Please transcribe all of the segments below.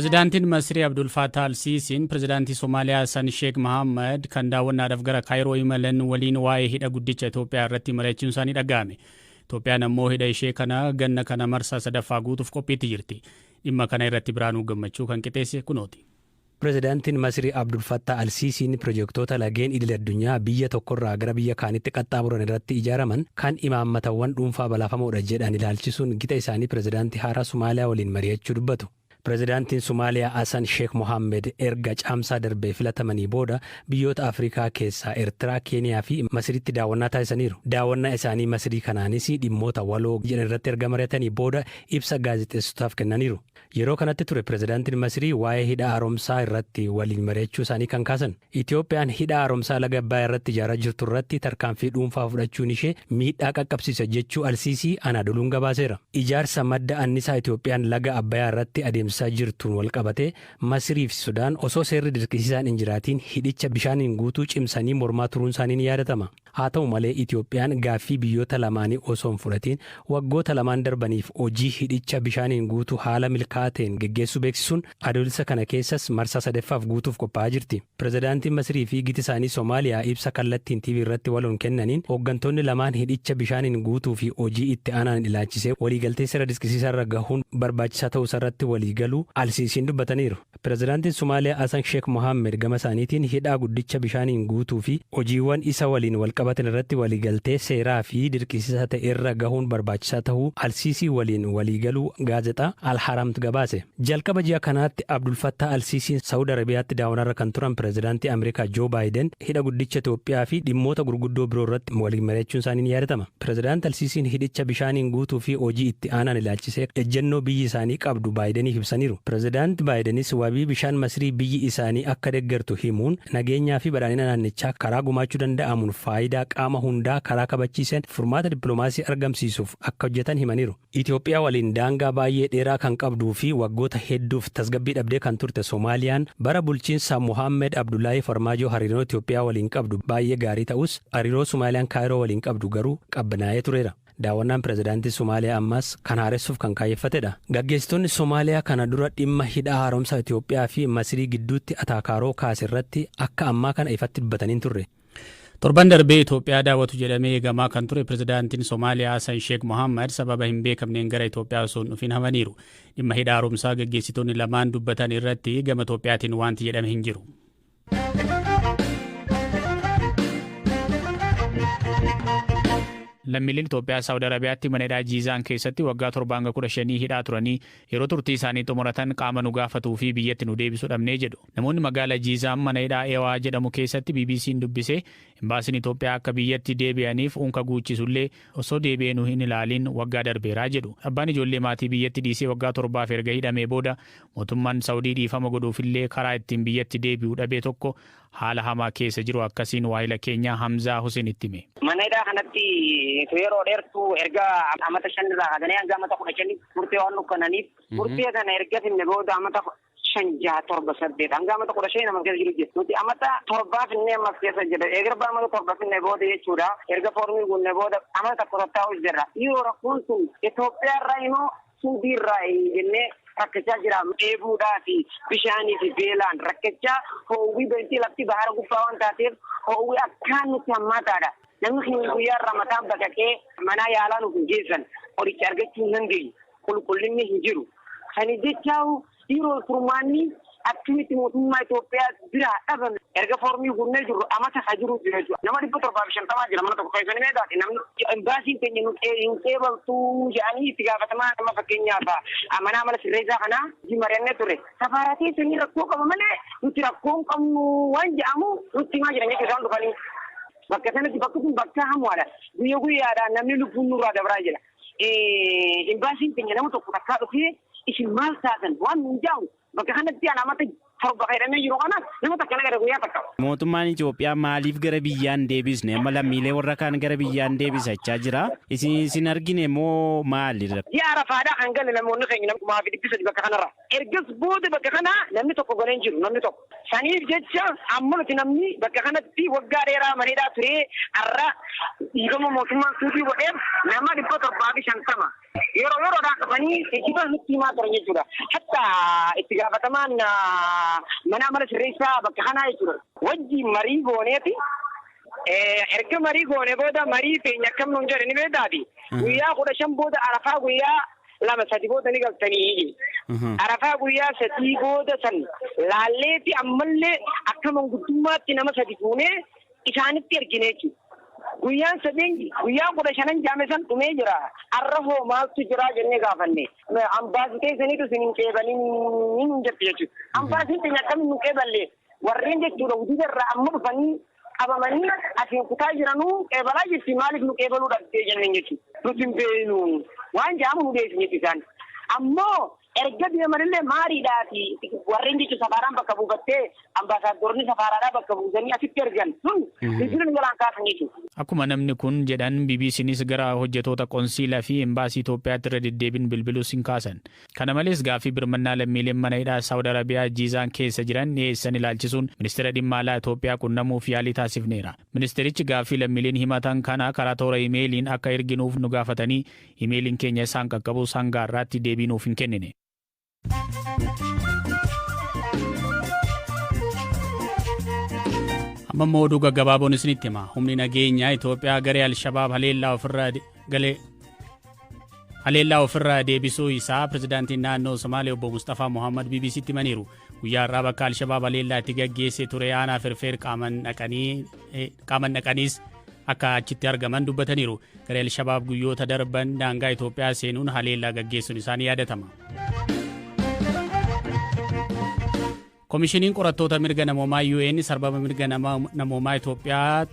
Pirezidaantiin Masrii Abdul Fattah al-Siisiin pirezidaantii Somaaliyaa Hassan Sheikh Mohammed kan daawwannaadhaaf gara Kaayiroo imalan waliin waa'ee hidha guddicha Itoophiyaa irratti mari'achuun isaanii dhaga'ame. Itoophiyaan ammoo hidha ishee kana ganna kana marsaa sadaffaa guutuuf qophiitti jirti. Dhimma kana irratti Biraanuu Gammachuu kan qixeesse kunooti. Pirezidaantiin Masrii Abdul Fattah al-Siisiin pirojektoota lageen idil addunyaa biyya tokkorraa gara biyya kaanitti qaxxaamuran irratti ijaaraman kan imaammatawwan dhuunfaa balaafamoodha jedhan ilaalchisuun gita isaanii pirezidaantii haaraa Somaaliyaa waliin mari'achuu dubbatu. Pirezidaantiin Somaaliyaa Hassan Sheikh Mohammed erga caamsaa darbee filatamanii booda biyyoota Afrikaa keessaa Eertiraa, Keeniyaa fi Masriitti daawwannaa taasisaniiru. Daawwannaa isaanii Masrii kanaanis dhimmoota waloo jedhan irratti erga mari'atanii booda ibsa gaazexeessotaaf kennaniiru. Yeroo kanatti ture pirezidaantiin Masrii waa'ee hidha haaromsaa irratti waliin mari'achuu isaanii kan kaasan. Itoophiyaan hidha haaromsaa laga Abbayyaa irratti ijaaraa jirtu irratti tarkaanfii dhuunfaa fudhachuun ishee miidhaa qaqqabsiisa jechuu Al-Siisii Anaadooluun gabaaseera. Ijaarsa madda annisaa Itoophiyaan laga Abbayyaa irratti adeemsaa jirtuun walqabatee Masrii fi Sudaan osoo seerri dirqisiisaan hin jiraatiin hidhicha bishaaniin guutuu cimsanii mormaa turuun isaanii ni yaadatama. Haa ta'u malee Itoophiyaan gaaffii biyyoota lamaanii osoo hin fudhatiin waggoota lamaan darbaniif hojii hidhicha bishaaniin guutuu haala milkaa'een geggeessuu beeksisuun adoolessa kana keessas marsaa sadaffaaf guutuuf qophaa'aa jirti. Pirezidaantiin Masrii fi giti isaanii Somaaliyaa ibsa kallattiin TV irratti waloon kennaniin hooggantoonni lamaan hidhicha bishaaniin guutuu fi hojii itti aanaan ilaalchisee waliigaltee seera dirqisiisaa irra gahuun barbaachisaa ta'uu irratti waliigaluu Al-Siisiin dubbataniiru. Pirezidaantiin Somaaliyaa Hassan Sheikh Mohammed gama isaaniitiin hidhaa guddicha bishaaniin guutuu fi hojiiwwan isa waliin walqabatan irratti waliigaltee seeraa fi dirqisiisaa ta'e irra gahuun barbaachisaa ta'uu Al-Siisii waliin waliigaluu gaazexaa Al-Haram gabaase. Jalqaba ji'a kanaatti Abdul Fattah al-Siisiin Saudi Arabiyaatti daawwanarra kan turan pirezidaantii Ameerikaa Joo Baayiden hidha guddicha Itoophiyaa fi dhimmoota gurguddoo biroo irratti waliin mari'achuun isaanii ni yaadatama. Pirezidaantii al-Siisiin hidhicha bishaaniin guutuu fi hojii itti aanaan ilaalchisee ejjennoo biyyi isaanii qabdu Baayideniif ibsaniiru. Pirezidaantii Baayidenis wabii bishaan Masrii biyyi isaanii akka deeggartu himuun nageenyaa fi badhaadhina naannichaa karaa gumaachuu danda'amuun faayidaa qaama hundaa karaa kabachiisan furmaata dippiloomaasii argamsiisuuf akka hojjetan himaniiru. Itoophiyaa waliin daangaa baay'ee dheeraa kan qabduu fi waggoota hedduuf tasgabbii dhabdee kan turte Soomaaliyaan bara bulchiinsa Mohammed Abdullahi Farmaajoo hariiroo Itoophiyaa waliin qabdu baay'ee gaarii ta'us hariiroo Soomaaliyaan Kaayiroo waliin qabdu garuu qabbanaa'ee tureera. Daawwannaan pirezidaantii Somaaliyaa ammas kan haaressuuf kan kaayeffatedha. Gaggeessitoonni Somaaliyaa kana dura dhimma hidha haaromsa Itoophiyaa fi Masrii gidduutti ataakaaroo kaasirratti akka ammaa kana ifatti dubbatanii turre. Torban darbee Itoophiyaa daawwatu jedhamee eegamaa kan ture pirezidaantiin Somaaliyaa Hassan Sheikh Mohammed sababa hin beekamneen gara Itoophiyaa osoo hin dhufin hafaniiru. Dhimma hidha haaromsaa gaggeessitoonni lamaan dubbatan irratti gama Itoophiyaatiin wanti jedhame hin jiru. Lammiileen Itoophiyaa Saawud Arabiyaatti mana hidhaa Jiizaan keessatti waggaa 7-15 hidhaa turanii yeroo turtii isaanii xumuratan qaama nu gaafatuu fi biyyatti nu deebisuu dhabnee jedhu. Namoonni magaalaa Jiizaan mana hidhaa Eewaa jedhamu keessatti BBC'n dubbise imbaasiin Itoophiyaa akka biyyatti deebi'aniif unka guuchisullee osoo deebi'ee nu hin ilaalin waggaa darbeeraa jedhu. Abbaan ijoollee maatii biyyatti dhiisee waggaa 7 erga hidhamee booda mootummaan Saawudii dhiifama godhuufillee karaa ittiin biyyatti deebi'uu dhabee tokko haala hamaa keessa jiru akkasiin waa'ila keenya Hamzaa Hussein itti hime. Mana hidhaa kanatti yeroo dheertuu erga amata 5 irraa haganee hanga amata 15 murtee waan nukkananiif murtee kana erga finne booda amata 5-7 hanga amata 15 nama keessa jiru jechuudha. Nuti amata 7 finne ammas keessa jira. Eegarba amata 7 finne booda jechuudha. Erga foormii gunne booda amata 1 taa'uu jira. Yoo rakkoon sun Itoophiyaa irraa immoo Suudii irraa jennee rakkachaa jira. Eebuudhaa fi bishaanii fi beelaan rakkachaa hoowwii beektii lafti bahara gubbaa waan taateef hoowwii akkaan nutti hammaataadha. Namni keenya guyyaa irraa mataan baqaqee mana yaalaa nuuf hin geessan qoricha argachuu hin dandeenye qulqullinni hin jiru. Kan jechaa yeroo furmaanni akkamitti mootummaa Itoophiyaa bira dhabame erga foormii gunnee jiru amata jiru jechuudha. Nama 750 jira mana tokko keessatti meeqaati namni imbaasiin keenya nu qeebaltuu jedhanii itti gaafatamaa nama fakkeenyaaf mana sirreessaa kana mari'annee ture. Safaaratii sanii rakkoo qaba malee nuti rakkoo hin qabnu waan jedhamu nutti himaa jiran jechuudha isaan dhufanii. Bakka sanatti bakka kun bakka hamuudha. Guyyaadhaan namni lubbuun nurraa dabraa jira. Imbaasiin keenya nama tokko takkaa dhufee isin maal taatan waan nuun jaa'u bakka kanatti amata 7 fayyadamee jiru kana nama takka gara guyyaa takka. Mootummaan Itoophiyaa maaliif gara biyyaan deebisne amma lammiilee warra kaan gara biyyaan deebisachaa jira. Isin argine moo maalirra? Yaa rafaadhaa kan galle namoonni keenya namaa fi dhibbisa bakka kanarra. Ergas booda bakka kana namni tokko golee hin jiru namni tokko. Saniif jecha amma nuti namni bakka kanatti waggaa dheeraa maneedhaa turee har'a dhiigama mootummaan Suudii godheef nama 750 yeroodhaan dhufanii geejjiba nutti himaa turan jechuudha. Hatta itti gaafatamaan mana amala sirreessaa bakka kanaa jechuudha. Wajjin marii gooneeti. Erga marii goone booda marii feenya akkam nuun jedhe ni beektaati. Guyyaa 15 booda Arafaa guyyaa 2-3 booda ni galtanii. Arafaa guyyaa 3 booda san laalleeti ammallee akka manguddummaatti nama 3 fuunee isaanitti ergine jechuudha. Guyyaan 15 jaame san dhumee jira. Har'a hoo maaltu jira jennee gaafanne. Ambaasitee saniitu sinin qeebaliin hin jirti jechuudha. Ambaasiin keenya akkamiin nu qeeballe warreen jechuudha hojii irraa amma dhufanii qabamanii asiin kutaa jiranuu qeebalaa jirti maaliif nu qeebaluu dhabdee jenneen jechuudha. Nuti hin beeknu waan jaamu nu deessu jechuudha isaan. Ammoo erga deemanillee maariidhaati warreen jechuun safaaraan bakka buufattee ambaasaaddorni safaaraadhaa bakka buusanii asitti ergan sun biyyoonni galaan kaasan jechuudha. Akkuma namni kun jedhan BBCnis gara hojjetoota qoonsiilaa fi embaasii Itoophiyaatti irra deddeebiin bilbiluus hin kaasan. Kana malees gaaffii birmannaa lammiileen mana hidhaa Saawud Arabiyaa Jiizaan keessa jiran dhiyeessan ilaalchisuun ministeera dhimma alaa Itoophiyaa qunnamuuf yaalii taasifneera. Ministeerichi gaaffii lammiileen himatan kana karaa toora imeeliin akka erginuuf nu gaafatanii imeeliin keenya isaan qaqqabus hanga har'aatti deebii nuuf hin kennine. Amma oduu gaggabaaboon isinitti hima. Humni nageenyaa Itoophiyaa garee Alshabaab haleellaa ofirraa deebisuu isaa pirezidaantiin naannoo Somaalee obbo Mustafaa Mohaammed BBC'tti himaniiru. Guyyaa irraa bakka Alshabaab haleellaa itti gaggeesse ture aanaa firfeer qaaman dhaqaniis akka achitti argaman dubbataniiru. Garee Alshabaab guyyoota darban daangaa Itoophiyaa seenuun haleellaa gaggeessuun isaanii yaadatama. Komishiniin qorattoota mirga namoomaa UN sarbama mirga namoomaa Itoophiyaa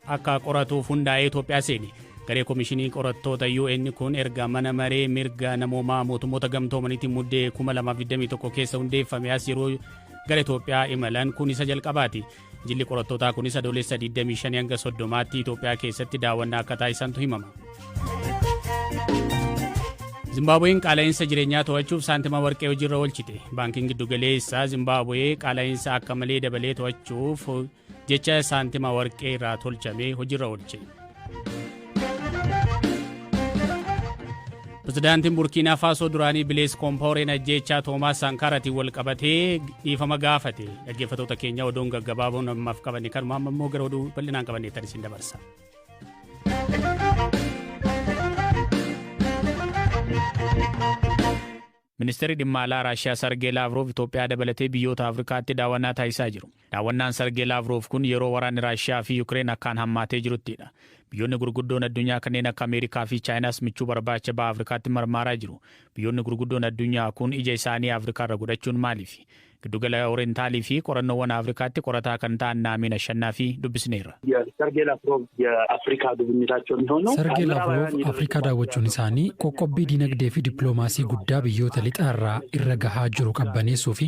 akka qoratuuf hundaa'ee Itoophiyaa seene. Garee komishinii qorattoota UN kun erga mana maree mirga namoomaa mootummoota gamtoomaniitiin muddee 2021 keessa hundeeffame as yeroo gara Itoophiyaa imalan kun isa jalqabaati. Jilli qorattootaa kunis adoolessa 25 hanga 30tti Itoophiyaa keessatti daawwannaa akka taasisantu himama. Zimbaabuween qaala'insa jireenyaa to'achuuf saantima warqee hojiirra oolchite. Baankiin giddugaleessaa Zimbaabuwee qaala'insa akka malee dabalee to'achuuf jecha saantima warqee irraa tolchame hojiirra oolche. Pirezidaantiin Burkiinaa Faasoo duraanii Bilees Koompaoreen ajjeechaa Toomaas Saankaaraatiin wal qabatee dhiifama gaafate. Dhaggeeffattoota keenya oduun gaggabaaboon ammaaf qabanne kanuma amma immoo gara oduu bal'inaan qabanneettan isin dabarsa. Ministeerri dhimma alaa Raashiyaa Sargee Laavrov Itoophiyaa dabalatee biyyoota Afrikaatti daawwannaa taasisaa jiru. Daawwannaan Sargee Laavrov kun yeroo waraanni Raashiyaa fi Yuukireen akkaan hammaatee jiruttidha. Biyyoonni gurguddoon addunyaa kanneen akka Ameerikaa fi Chaayinaas michuu barbaacha baha Afrikaatti marmaaraa jiru. Biyyoonni gurguddoon addunyaa kun ija isaanii Afrikaarra godhachuun maaliif? Giddugala Orientaalii fi qorannoowwan Afrikaatti qorataa kan ta'an Naamiin Ashannaafi dubbisneerra. Sargee Laavrov የአፍሪካ ጉብኝታቸው የሚሆነው Sargee Laavrov Afrikaa daawwachuun isaanii qoqqobbii dinagdee fi dippiloomaasii guddaa biyyoota lixaarraa irra gahaa jiru qabbaneessuu fi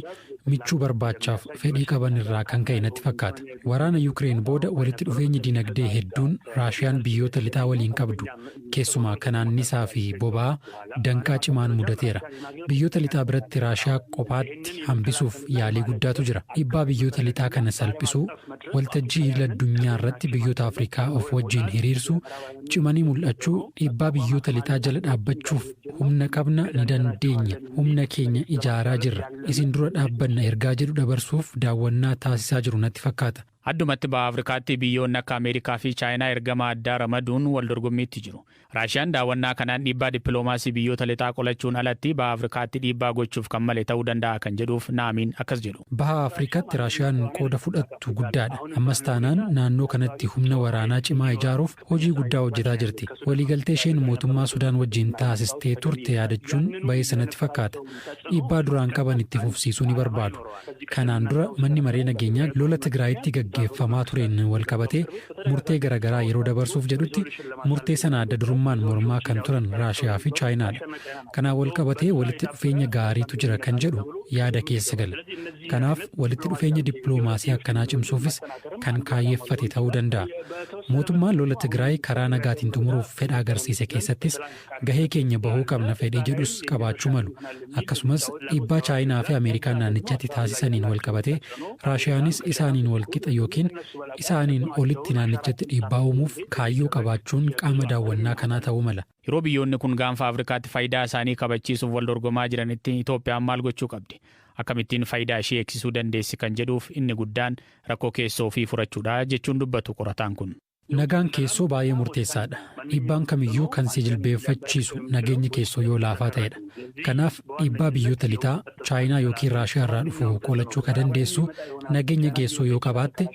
michuu barbaachaaf fedhii qaban irraa kan ka'e natti fakkaata. Waraana Yuukireen booda walitti dhufeenyi dinagdee hedduun Raashiyaan biyyoota lixaa waliin qabdu keessumaa kanaannisaa fi boba'aa danqaa cimaan mudateera. Biyyoota lixaa biratti Raashiyaa kophaatti hambisuuf yaalii guddaatu jira. Dhiibbaa biyyoota lixaa kana salphisuu waltajjii addunyaa irratti biyyoota Afrikaa of wajjin hiriirsuu cimanii mul'achuu dhiibbaa biyyoota lixaa jala dhaabbachuuf humna qabna ni dandeenya. Humna keenya ijaaraa jirra. Isin dura dhaabbanna ergaa jedhu dabarsuuf daawwannaa taasisaa jiru natti fakkaata. Addumatti baha Afrikaatti biyyoonni akka Ameerikaa fi Chaayinaa ergama addaa ramaduun wal dorgommiitti jiru. Raashiyaan daawwannaa kanaan dhiibbaa dippiloomaasii biyyoota lixaa qolachuun alatti baha Afrikaatti dhiibbaa gochuuf kan male ta'uu danda'a kan jedhuuf Naamiin akkas jedhu. Baha Afrikaatti Raashiyaan qooda fudhattu guddaadha. Ammas taanaan naannoo kanatti humna waraanaa cimaa ijaaruuf hojii guddaa hojjetaa jirti. Waliigaltee isheen mootummaa Sudaan wajjin taasistee turte yaadachuun ba'ee sanatti fakkaata. Dhiibbaa duraan qaban itti fufsiisuu ni barbaadu. Kanaan dura manni maree nageenyaa lola Tigraayitti gaggeeffamaa tureen wal qabatee murtee garaagaraa yeroo dabarsuuf jedhutti murtee sana adda durummaan mormaa kan turan Raashiyaa fi Chaayinaadha. Kanaan wal qabatee walitti dhufeenya gaariitu jira kan jedhu yaada keessa gala. Kanaaf walitti dhufeenya dippiloomaasii akkanaa cimsuufis kan kaayyeeffate ta'uu danda'a. Mootummaan lola Tigraay karaa nagaatiin xumuruuf fedha agarsiise keessattis gahee keenya bahuu qabna fedhii jedhus qabaachuu malu. Akkasumas dhiibbaa Chaayinaa fi Ameerikaan naannichatti taasisaniin wal qabatee Raashiyaanis isaaniin wal qixa yookiin isaaniin olitti naannichatti dhiibbaa uumuuf kaayyoo qabaachuun qaama daawwannaa kanaa ta'uu mala. Yeroo biyyoonni kun gaanfa Afrikaatti faayidaa isaanii kabachiisuuf wal dorgomaa jiranitti Itoophiyaan maal gochuu qabdi? Akkamittiin faayidaa ishee eegsisuu dandeessi kan jedhuuf inni guddaan rakkoo keessoo ofii furachuudha jechuun dubbatu qorataan kun. Nagaan keessoo baay'ee murteessaadha. Dhiibbaan kamiyyuu kan si jilbeeffachiisu nageenyi keessoo yoo laafaa ta'edha. Kanaaf dhiibbaa biyyoota lixaa Chaayinaa yookiin Raashiyaa irraa dhufu qolachuu kan dandeessu nageenya keessoo yoo qabaatte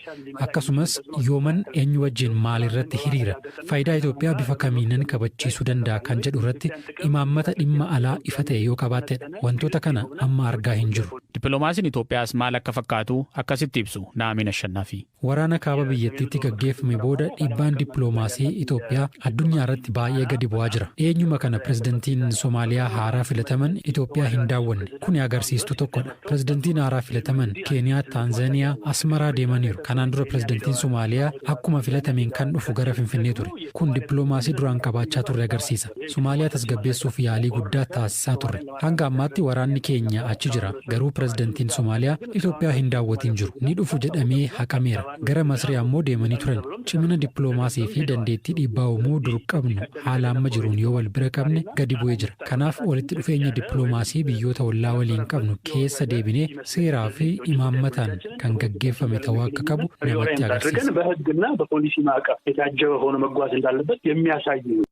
akkasumas yooman eenyu wajjin maalirratti hiriira faayidaa Itoophiyaa bifa kamiinan kabachiisuu danda'a kan jedhu irratti imaammata dhimma alaa ifa ta'e yoo qabaattedha. Wantoota kana amma argaa hin jiru. Dippiloomaasiin Itoophiyaas maal akka fakkaatu akkasitti ibsu Naamin Ashannaafi. Waraana kaaba biyyattiitti gaggeeffame booda dhiibbaan dippiloomaasii Itoophiyaa addunyaa irratti baay'ee gadi bu'aa jira. Eenyuma kana pirezidantiin Somaaliyaa haaraa filataman Itoophiyaa hin daawwanne. Kuni agarsiistuu tokkodha. Pirezidantiin haaraa filataman Keeniyaa, Taanzaaniyaa, Asmaraa deemaniiru. Kanaan dura pirezidantiin Somaaliyaa akkuma filatameen kan dhufu gara Finfinnee ture. Kun dippiloomaasii duraan qabaachaa turre agarsiisa. Somaaliyaa tasgabbeessuuf yaalii guddaa taasisaa turre. Hanga ammaatti waraanni keenya achi jira. Garuu pirezidantiin Somaaliyaa Itoophiyaa hin daawwatiin jiru. Ni dhufu jedhamee haqameera. Gara Masrii ammoo deemanii turan. Cimina dippiloomaasii fi dandeettii dhiibbaa uumuu dur qabnu haala amma jiruun yoo wal bira qabne gadi bu'ee jira. Kanaaf walitti dhufeenya dippiloomaasii biyyoota ollaa waliin qabnu keessa deebinee seeraa fi imaammataan kan gaggeeffame ta'uu akka qabu namatti agarsiisa. በህግና በፖሊሲ ማዕቀፍ የታጀበ ሆኖ መጓዝ እንዳለበት የሚያሳይ ነው።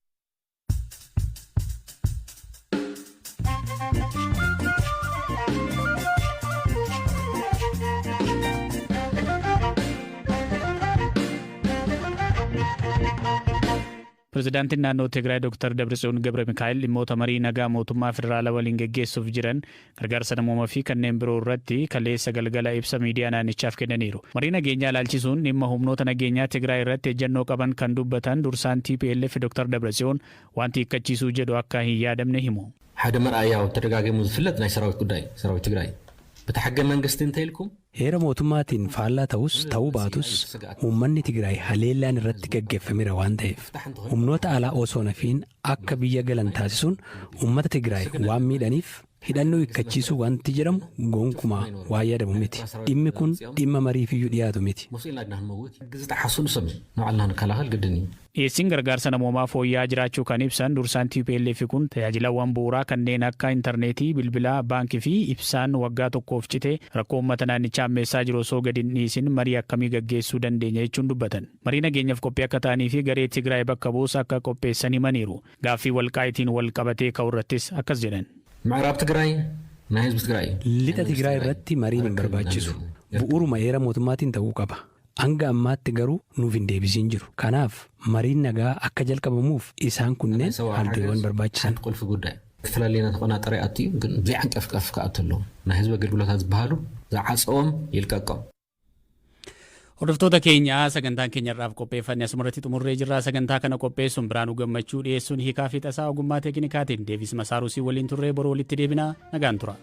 Pirezidaantiin naannoo Tigraay Dr. Dabratsiyoon Gabra Mikaa'el dhimmoota marii nagaa mootummaa federaalaa waliin geggeessuuf jiran gargaarsa namoomaa fi kanneen biroo irratti kaleessa galgala ibsa miidiyaa naannichaaf kennaniiru. Marii nageenyaa ilaalchisuun dhimma humnoota nageenyaa Tigraay irratti ejjennoo qaban kan dubbatan dursaan TPLF Dr. Dabratsiyoon wanti hiikkachiisuu jedhu akka hin yaadamne himu. ሓደ መርኣያው ተደጋጊሙ ዝፍለጥ ናይ ሰራዊት ጉዳይ ሰራዊት ትግራይ በተሐገ መንግስቲ እንተይልኩም heera mootummaatiin faallaa ta'uu baatus uummanni Tigraay haleellaan irratti gaggeeffameera waan ta'eef humnoota alaa osoo nafiin akka biyya galan taasisuun uummata Tigraay waan miidhaniif hidhannoo hiikkachiisuu wanti jedhamu gonkumaa waa yaadamu miti. Dhimmi kun dhimma mariifiyyuu dhiyaatu miti. Dhiyeessiin gargaarsa namoomaa fooyya'aa jiraachuu kan ibsan dursaan TPLF kun tajaajilawwan bu'uuraa kanneen akka intarneetii, bilbilaa, baankii fi ibsaan waggaa tokkoof cite rakkoo uummata naannichaa ammeessaa jiru osoo gadi hin dhiisin marii akkamii gaggeessuu dandeenya jechuun dubbatan. Marii nageenyaaf qophii akka ta'anii fi garee Tigraay bakka bu'us akka qopheessan himaniiru. Gaaffii walqaa'itiin wal qabatee ka'u irrattis akkas jedhan. ምዕራብ ትግራይ ናይ ህዝቢ ትግራይ lixa Tigraay irratti mariin hin barbaachisu. Bu'uuruma heera mootummaatiin ta'uu qaba. Hanga ammaatti garuu nuuf hin deebisiin jiru. Kanaaf mariin nagaa akka jalqabamuuf isaan kunneen haaldureewwan barbaachisan. ቁልፍ ጉዳይ ክፍላለና ተቆናጠረ ኣትዩ ግን ዘይዓንቀፍቀፍ ከኣተሎ ናይ ህዝቢ አገልግሎታት ዝበሃሉ ዝዓፀኦም ይልቀቀም። Hordoftoota keenya sagantaan keenyarraaf qopheeffanne asumarratti xumurree jirra. Sagantaa kana qopheessuun Biraanuu Gammachuu dhiyeessuun hiikaa fi tasaa ogummaa teeknikaatiin Deevis Masaarusii waliin turree boroo walitti deebinaa nagaan tura.